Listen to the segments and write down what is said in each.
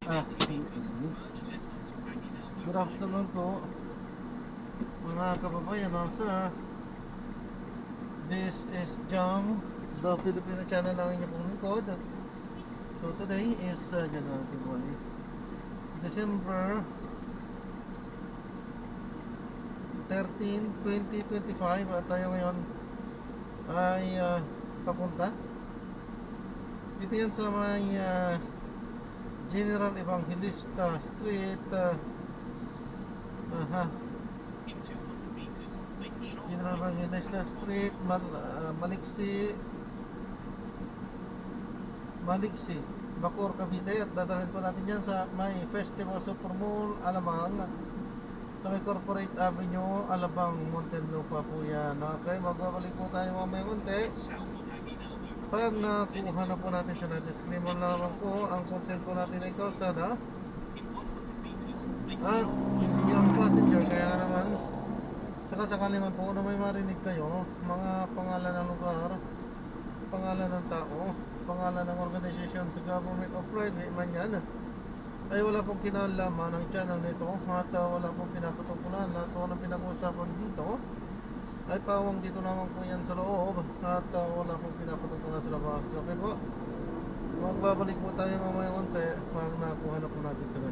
Good afternoon po mga kababayan, sir. This is Jam, the Filipino channel ng inyong pong lingkod. So today is January, December 13, 2025 at tayo ngayon ay papunta dito yan sa may General Evangelista Street, General Evangelista Street, Maliksi, Bacoor, Cavite. At dadalhin po natin yan sa may Festival Super Mall Alamang sa may Corporate Avenue, Alabang, Muntinlupa po yan. Okay, magbabalik po tayo mamaya konti. Pag nakuha na po natin siya, na-disclaimer lamang po, ang content po natin ay kalsada at hindi ang passenger. Kaya naman saka sakali man po na may marinig kayo mga pangalan ng lugar, pangalan ng tao, pangalan ng organization sa government o private man yan, ay wala pong kinalaman ng channel nito at wala pong pinapatukulan. Lahat po ng pinag-uusapan dito ay pawang dito naman po yan sa loob at wala pong pinapatukulan sa labas. Okay po, magbabalik po tayo mamaya konti pag nakuha na po natin sila.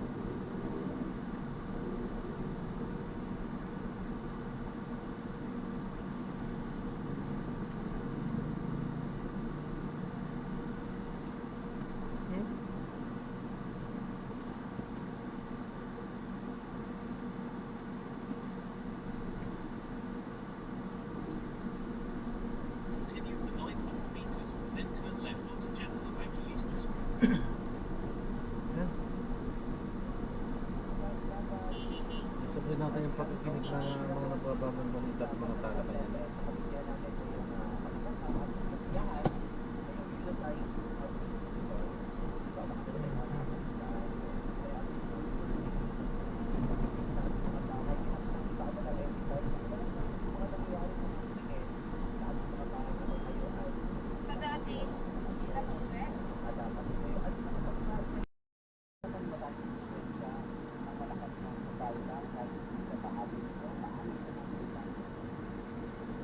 Sabihin natin yung pagkikinig ng mga nagbabagong balita at mga talakayan.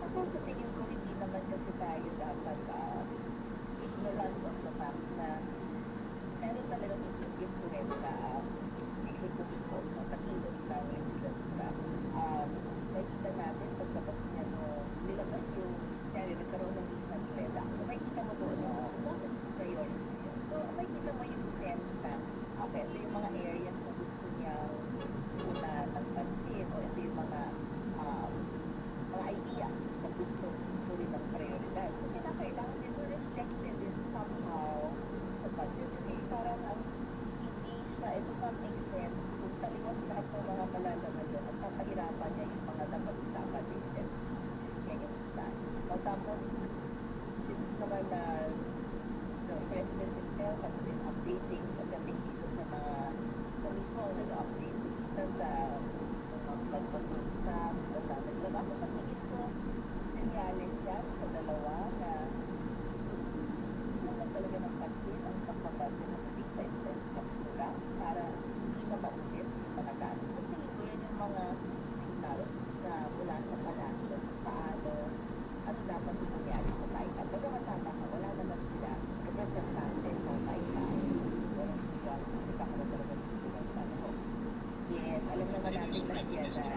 Ako sa tingin ko hindi naman kasi tayo dapat ignorant of the fact na meron talagang influensya executive po sa kilos ng legislatura. Nakikita natin pagkabas niya nilabas yung kaya nagkaroon ng isang leda. So makikita mo doon bakit priority yun. So makikita mo yung sense na okay, ito yung mga areas na gusto niya una ng pansin o ito yung mga idea na gusto rin ng prioridad. So kinakailangan din to reflected in somehow sa budget. Kasi parang hindi siya, it does not make sense kung taliwas lahat ng mga malalaman doon at papahirapan niya yung mga dapat usapan din. Kaya yung plan. Tapos, since naman na the President himself has been updating pagdating dito sa mga komisyo nag-update sa pagpapagsa sa naglabas sa tingin ko senyales yan sa dalawa na naman talaga ng pansin ang pagpapagsa ng sa infrastruktura para hindi na maulit yung mga dati. Sa tingin ko yan yung mga signal na mula sa palasyo paano ano dapat yung nangyari sa Tayta. Bagamat tama ka, wala naman sila representante sa Tayta. Walang sila, kasi kakaroon talaga ng panahon. Yes, alam naman natin na yan na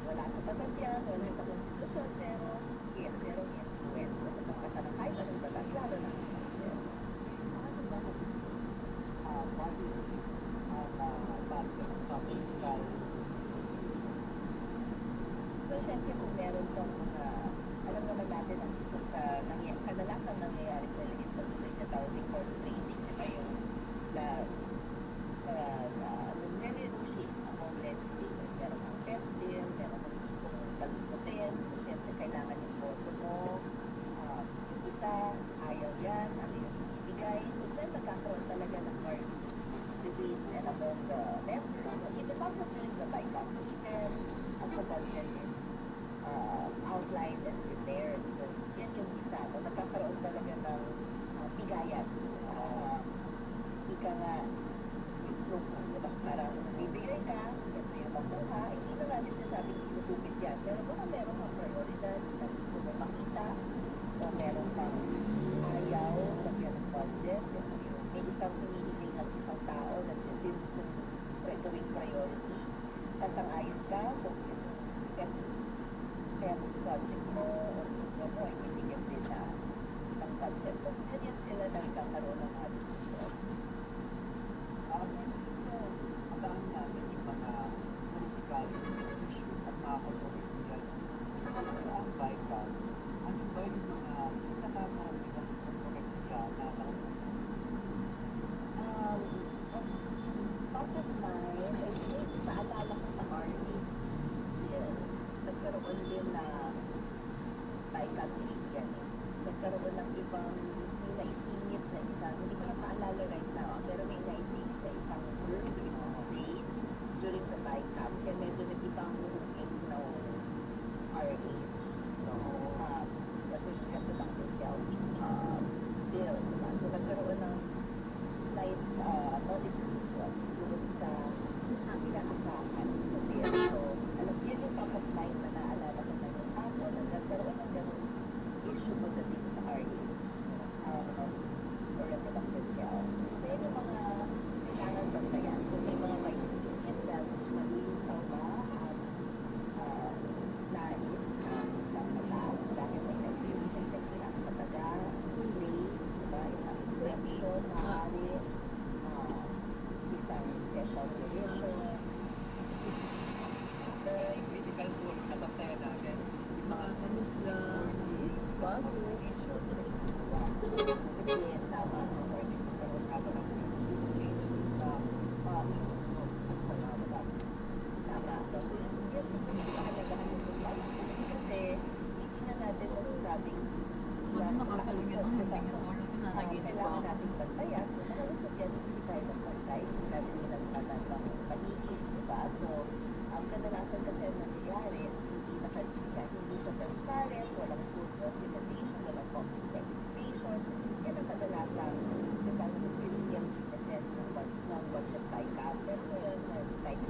wala sa batas yan, wala sa konstitusyon, pero yes, merong influence sa pagkakata ng kahit anong batas, lalo na ano ba what is ang political so syempre kung meron kang mga alam naman natin ang kadalasang nangyayari sa legislature na tawag yung court training, diba yung nire-reduce ang homeless people. Meron kang testing, meron kang kung taluputin, siyempre kailangan yung boto mo, yung isa, ayaw yan, ano yung ibigay. So then nagkakaroon talaga ng margin between and among the members. So it is also during the bipartisan at the budget is outlined and prepared. So yan yung isa. So nagkakaroon talaga ng bigayan. ika nga improve mo, diba? Parang bibigay ka, ito yung makuha, hindi na natin sinasabing inutupid yan. Pero baka meron kang prioridad na gusto mo makita, o meron kang ayaw, lagyan ng budget, ito yung may isang hinihiling ng isang tao na gusto gawing priority. Tatang-ayos ka kung kaya project mo o gusto mo ay bibigyan din na ng budget. So, ganyan sila nagkakaroon ng attitude. Ang daan natin yung mga political issues at mga controversial. Ang bypass, ano ba yung mga nakakarating ng kontroversiya na Top of mind, I think, naalala ko sa RA bill, nagkaroon din na bypass yan. Nagkaroon ng ibang may naisingit na isang, hindi ko na maalala right now, pero may naisingit na isang word o isang phrase during the bypass. Kaya medyo nag-ibang huging ng RA. So, kasi siya sa lang social bill. So, nagkaroon ng slight modification doon sa inaasahan sa bill. So, alam yun yung top of mind na naalala ko na yung ako na nagkaroon ng ganun issue ko dating sa RA for reproductive health. So, yun yung mga kailangan bantayan. Kung may mga maisingit na malilitaw ba ang nais ng mataas dahil may naisingit na isang matagal, diba, isang question, maaari isang special condition. critical tools na bantayan natin. Yung mga Sige, tama. Tama. So, yun yung kahalagahan ng buwan. Kasi, hindi na natin masasabing Nakakalagyan ng hanggang yung ulo ko na naginip kailangan ako. natin bantayan. So, nakalusot yan, hindi tayo magbantay. Hindi natin nilampanan ng paligid, diba? So, ang kadalasan kasi ang nangyayari, hindi siya transparent, walang full documentation, walang complete explanation. Yan ang kadalasan, diba, yung weaknesses ng budget bypass. Pero ngayon, tayo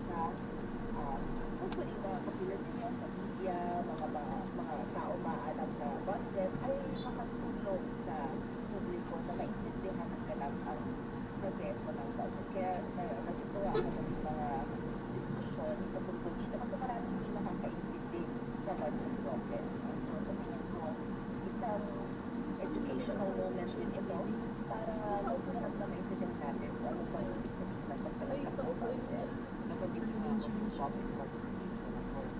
sa hopefully, mga katulad ninyo sa media, mga tao maalam sa budget, ay makatulong sa publiko na maintindihan ng ganap ang proseso ng budget. Kaya natutuwa ako ng mga diskusyon sa tungkol dito kasi maraming hindi nakakaintindi sa budget process. So, tumingin ko, isang educational moment din ito para mapunat na maintindihan natin kung ano ba yung sabihin ng pagkalagkas ng budget. Nabanggit yung mga public participation, of course,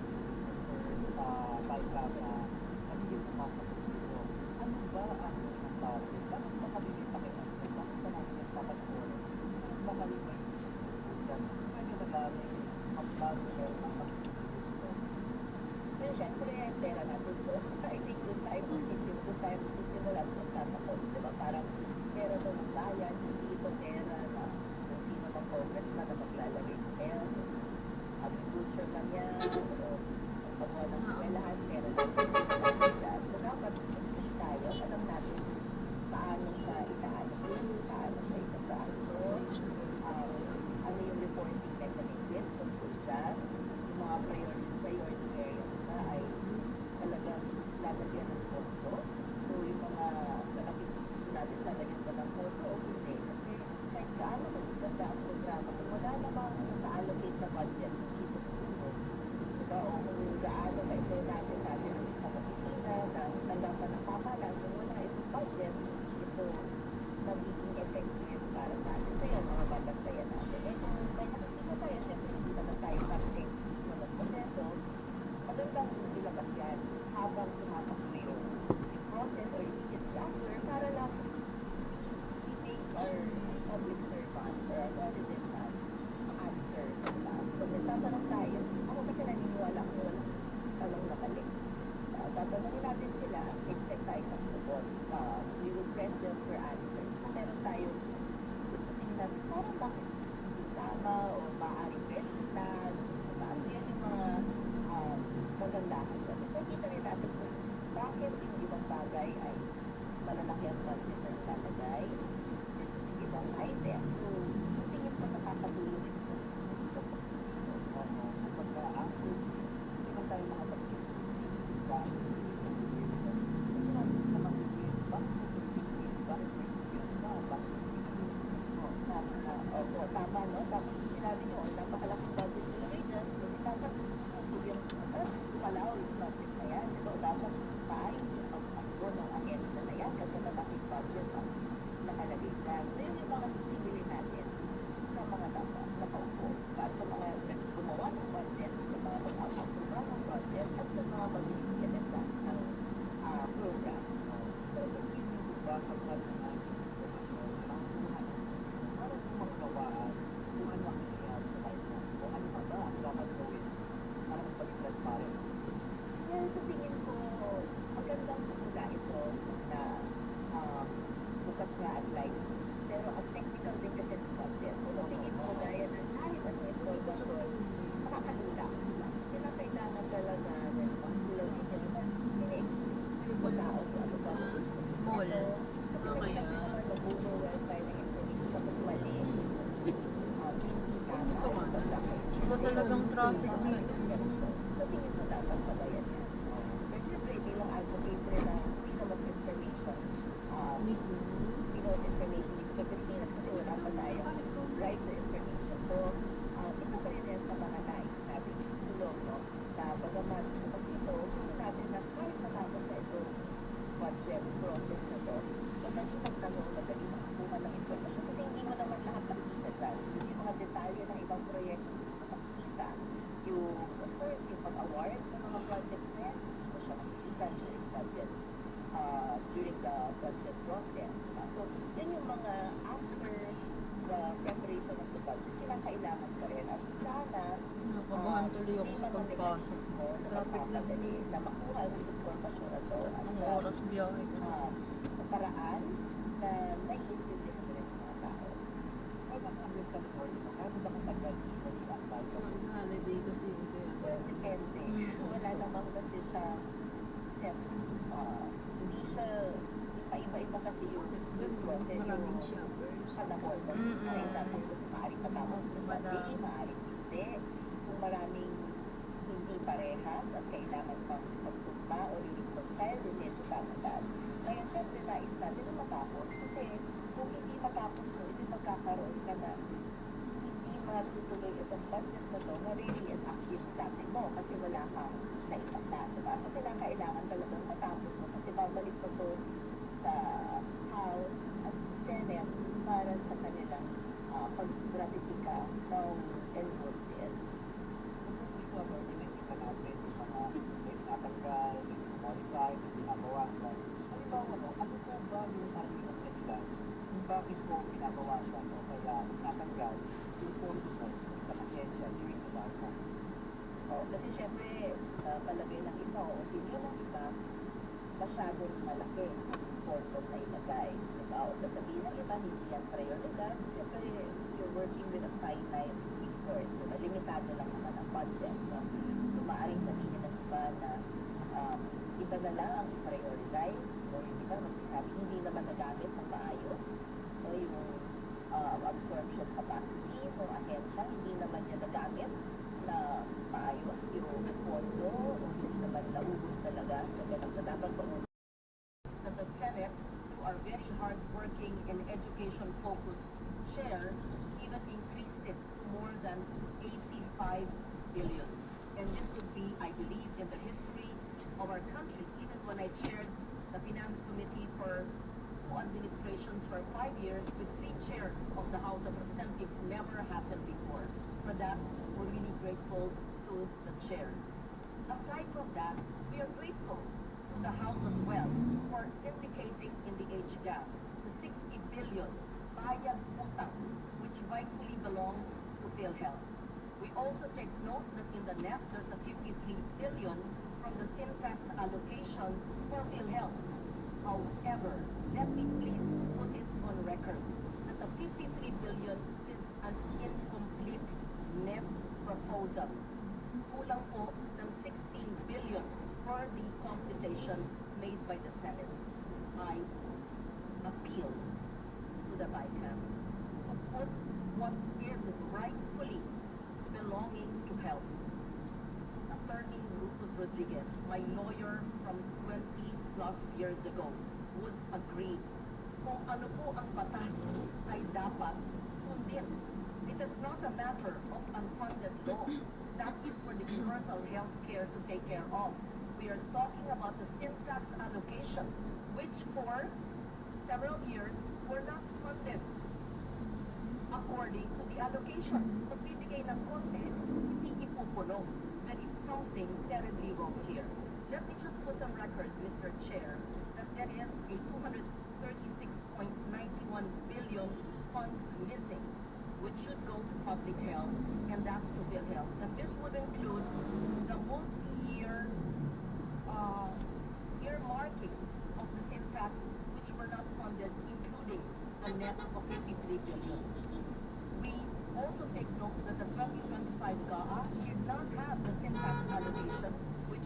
bypass na nagiging pumasok dito. Ano ba ang nasabi? Bakit ba kami may pakialam? Bakit ba namin nagpapanoorin? Bakit ba kami may yan? Pwede ba namin mag-budget ang pag-isip? Pero syempre, pera natin to. I think doon tayo magsisimula sa tatapos, diba? Parang pera to ng bayan, hindi ito pera na kung sino mang congressman na maglalagay ng pera. Agriculture man yan, o paggawa ng eskwelahan, pera natin. So dapat tayo, alam natin paano siya ita-allocate, paano siya ita-transfer, ano yung reporting mechanism tungkol dyan, yung mga priority areas na ay talagang lalagyan ng pondo. So yung mga malapit natin lalagyan ba ng pondo o hindi. Kasi kahit gaano maganda ang programa, kung wala namang na-allocate na budget, hindi ito tutulong. Diba? O kung gaano ma-issue natin ang isang opisina na tanggapan ng pamahalaan, kung wala itong budget, ito magiging effective para sa atin. So yan, mga babantayan natin. Eh kung may nakikita tayo, syempre hindi naman tayo something sa proseso, magandang ilabas yan habang tumatakbo yung process or immediately after para lang we make our public servants or our residents answer sa taas. Kung nagtatanong tayo, ako kasi naniniwala ko walang tanong na mali. Tatanungin natin sila, expect tayo ng support. We will press them for answers. Kung meron tayo tingnan, parang bakit hindi tama o maaaring resistan. So yan yung mga magandahan siya. So kita rin natin kung bakit yung ibang bagay ay malalaki ang budget na nilalagay. Ibang item. tama, no? Tapos sinabi nyo, napakalaking budget nila rin yan. So, dapat yung malaw yung budget na yan. So, dapat maayos yung pag-takbo ng agenda na yan kasi malaking budget ang nakalagay dyan. So, yun yung mga sisibili natin sa mga dapat nakaupo. Para sa mga gumawa ng budget, sa mga mag-aproba ng budget, at sa mga mag-implementa ng program. So, hindi mo ba kapag para gumagawaan kung ano ang nangyayari sa life mo o ano pa ba ang dapat gawin para magpaging transparent? Well, sa tingin ko, magandang simula ito na bukas nga at live. Pero ang technical din kasi ng budget. So, sa tingin ko, gaya ng kahit ano information, makakalula. Kailangan talaga ng pagkulang din yung wala o ano ba. Mall. Kasi naman mag-overwhelm tayo ng information tapos mali. Iba talagang traffic dito. Sa tingin ko dapat sabayan yan. Pero syempre, bilang advocate rin ng freedom of information, information is the Pilipinas kasi wala pa tayong right to information. So, ito pa rin yan sa mga nais natin tulong, no? Na bagamat pag ito, gusto natin na kahit matapos na ito budget process na to, madali magtanong, madali makakuha ng information kasi hindi mo naman lahat nakikita dyan. Yung mga detalye ng ibang proyekto hindi mo makikita. Yung, of course, yung pag-award ng mga projects na yan, hindi mo siya makikita during budget process. So, yun yung mga after the preparation of the budget, kailangan pa rin. At sana, Nakabahan tuloy ako sa pagpasok. Traffic na din. na makuha ang informasyon na to. At Ang oras biyahe ko. sa paraan na naiintindihan rin ng mga tao. Kaya ang understand mo, ano ba katagal hindi ang budget? Holiday kasi kaya. Well, depende. Wala namang kasi sa hindi siya iba-iba kasi yung process, Maraming yung shoppers. panahon. For example, kung maaaring matapos ng Monday, maaaring hindi. Kung maraming hindi parehas at kailangan pang magtugma o i-reconcile, din ito tatagal. Ngayon, syempre, nais natin na matapos kasi kung hindi matapos mo, hindi magkakaroon ka na hindi matutuloy itong budget na to, mariri-enact yung dati mo kasi wala kang naisakta. Diba? So, kailangan talagang matapos mo kasi babalik pa to sa House at Senate para sa kanilang pag-ratifika ng enrolled bill. Ito ang nakikita natin yung mga may tinatanggal, may modify, may binabawasan. Halimbawa, ano po ba yung karamihan dahilan kung bakit po binabawasan o kaya tinatanggal yung pondo po sa ahensya during the budget? Kasi syempre, palagay ng iba o opinion ng iba, masyadong malaki ang pondo na ilagay. Diba? O sasabihin ng iba, hindi yan prioridad. Syempre, you're working with a finite resource. Diba? Limitado lang naman ang budget. No? So, maaaring sabihin ng iba na iba na lang ang prioritize o yung iba magsasabi hindi naman nagamit ng maayos. So, yung absorption capacity ng ahensya, hindi naman niya nagamit na maayos yung pondo o hindi naman naubos talaga sa ganang na dapat paubos. The Senate, who are very hard-working and education-focused chair, even increased it to more than 85 billion. And this would be, I believe, in the history of our country. Even when I chaired the Finance Committee for two administrations for 5 years with 3 chairs of the House of Representatives, never happened before. For that, we're really grateful to the chair. Aside from that, we are grateful to the House as well for indicating in the age gap the 60 billion bayad utang which rightfully belongs to PhilHealth. We also take note that in the NEP there's a 53 billion from the SINTAX allocation for PhilHealth. However, let me please put it on record that the 53 billion is an incomplete NEP proposal. Kulang po ng 16 billion for the computation made by the Senate. I appeal to the BICAM to put what is rightfully belonging to health. Attorney Rufus Rodriguez, my lawyer from 20 plus years ago, would agree kung ano po ang batas ay dapat sundin is not a matter of unfunded law. That is for the universal health care to take care of. We are talking about the sin tax allocation, which for several years were not funded according to the allocation. Kung bibigay ng konti, hindi ipupuno. There is something terribly wrong here. Let me just put on record, Mr. Chair, that there is a 236.91 billion funds missing, which should go to public health, and that's to PhilHealth. And this would include the multi-year earmarking of the sin tax, which were not funded, including a net of 53 billion. We also take note that the 2025 GAA did not have the sin tax allocation, which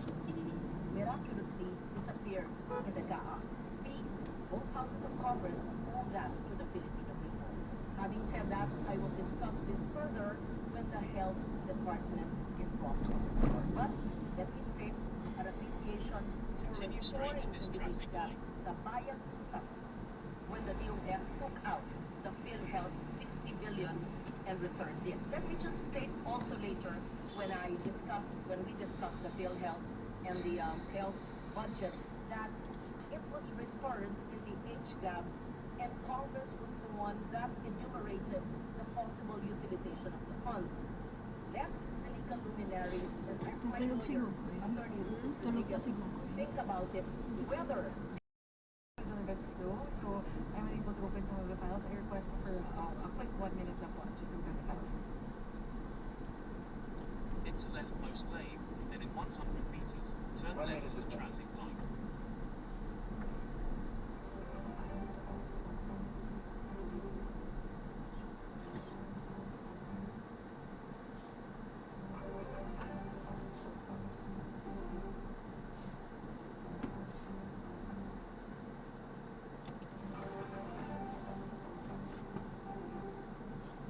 miraculously disappeared in the GAA. Both houses of Congress owe that to the Filipino people. Having said that, I will discuss this further when the Health Department is brought to the floor. But let me state an appreciation for restoring the belief that the bias stopped when the DOF took out the PhilHealth 60 billion and returned it. Let me just state also later when we discuss the PhilHealth and the health budget that it was returned in the HGAB, and Congress was the one that enumerated the possible utilization of the funds. Let the legal luminaries and let my Tulog si lawyer, Gugoy. Attorney Ruth Tulog pa Rodriguez, si Gugoy. think about it, whether So I'm unable to open some of the files. I request for a quick 1 minute na po just to open the files. Into leftmost lane, then in 100 meters, turn left to the traffic light.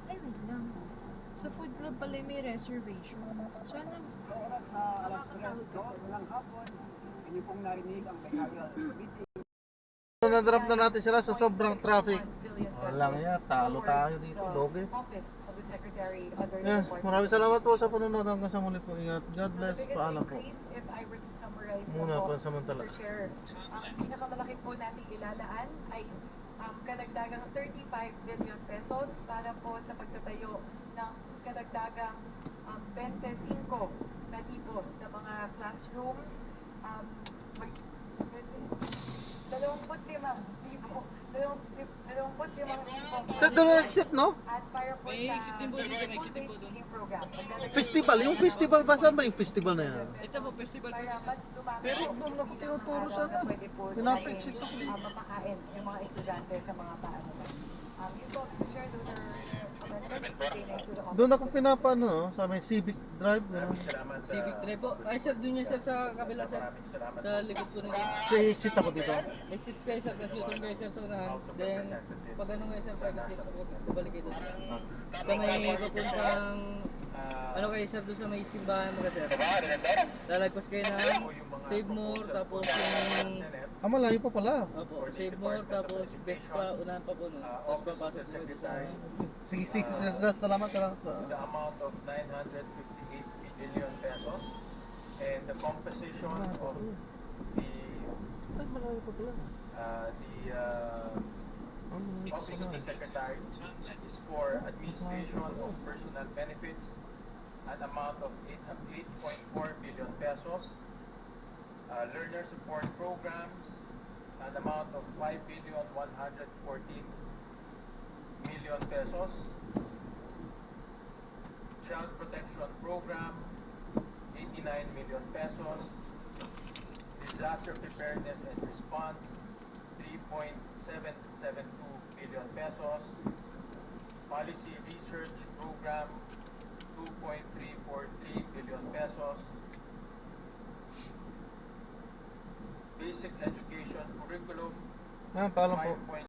Ay, wait lang. Sa food club pala may reservation. Sana Oras na alas makakatawag ka 3 ng hapon, inyo pong narinig ang behavioral meeting. Na-drop na natin sila sa sobrang traffic. Walang yan, talo tayo dito, doge. Office of the Secretary under the Yes, report. maraming salamat po sa panonood. Hanggang sa muli po. Ingat. God bless. The biggest Paalam po. increase, if I were to summarize Muna po, pansamantala. Mr. Chair, ang pinakamalaki po nating ilalaan ay kadagdagang 35 billion pesos para po sa pagtatayo ng kadagdagang 25 na tipo sa mga classroom, 25 tipo, 25 tipo. Sa doon exit, no? At para po May sa exit din po dito, may exit din po doon. teaching program. Festival. Yung festival ba? Saan ba yung festival na yan? Ito po, festival po Para ito. mas lumaki Pero doon ako tinuturo sa na pwede po Pinapa-exit ako dito. mapakain yung mga estudyante sa mga paaralan. Yun po, Mr. Chair, those are amendments pertaining to the office. Doon ako pinapano, no? Sa may Civic Drive. Gano'n. Civic Drive po. Ay sir, doon yan sir sa kabila sir. Sa likod po nito. So, exit ako dito. Exit kayo sir, kasi utong kayo sir sa unahan. Then, pag ano kayo sir, private place po, babalik kayo doon. Sa may papuntang, ano kayo sir, doon sa may simbahan mo kasi sir. Lalagpas kayo ng Save More, tapos yung, Ah, malayo pa pala. opo, Save More, tapos Best pa, unahan pa po nun. Tapos papasok po kayo sa, Sige, sige, salamat po. The amount of 958 billion pesos and the composition of the Ay, malayo pa pala. Public Secretary is for administration of personal benefits, an amount of 8.4 billion pesos, learner support programs, an amount of 5,114 million pesos, child protection program, 89 million pesos, disaster preparedness and response, 3.772 billion pesos, policy research program, 2.343 billion pesos, basic education curriculum, Ah, paalam po. 5.6